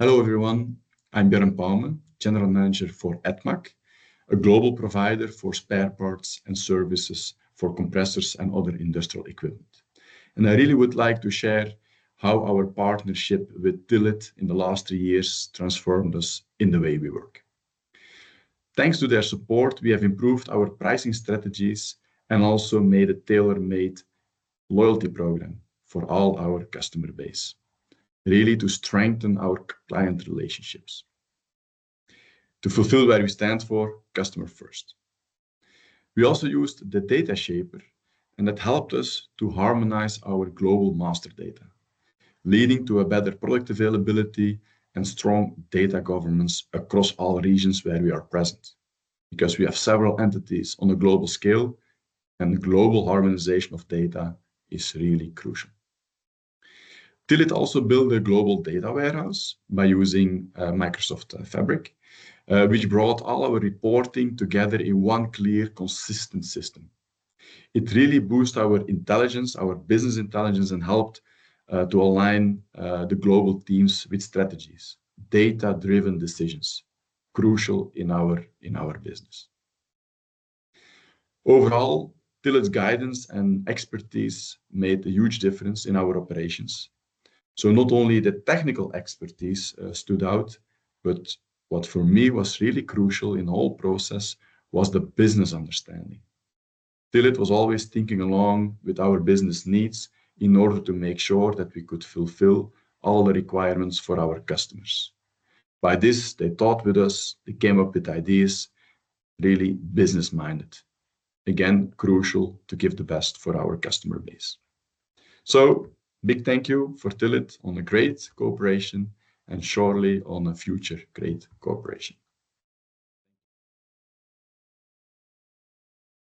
Hello everyone, I'm Björn Paume, General Manager for EDMAC, a global provider for spare parts and services for compressors and other industrial equipment. And I really would like to share how our partnership with Tillit in the last 3 years transformed us in the way we work. Thanks to their support, we have improved our pricing strategies and also made a tailor-made loyalty program for all our customer base, really to strengthen our client relationships, to fulfill where we stand for, customer first. We also used the data shaper, and that helped us to harmonize our global master data, leading to a better product availability and strong data governance across all regions where we are present, because we have several entities on a global scale, and global harmonization of data is really crucial. Tillit also built a global data warehouse by using Microsoft Fabric, which brought all our reporting together in one clear, consistent system. It really boosted our intelligence, our business intelligence, and helped to align the global teams with strategies, data-driven decisions, crucial in our business. Overall, Tillit's guidance and expertise made a huge difference in our operations. So not only the technical expertise stood out, but what for me was really crucial in the whole process was the business understanding. Tillit was always thinking along with our business needs in order to make sure that we could fulfill all the requirements for our customers. By this, they thought with us, they came up with ideas, really business-minded. Again, crucial to give the best for our customer base. So, big thank you for Tillit on a great cooperation and surely on a future great cooperation.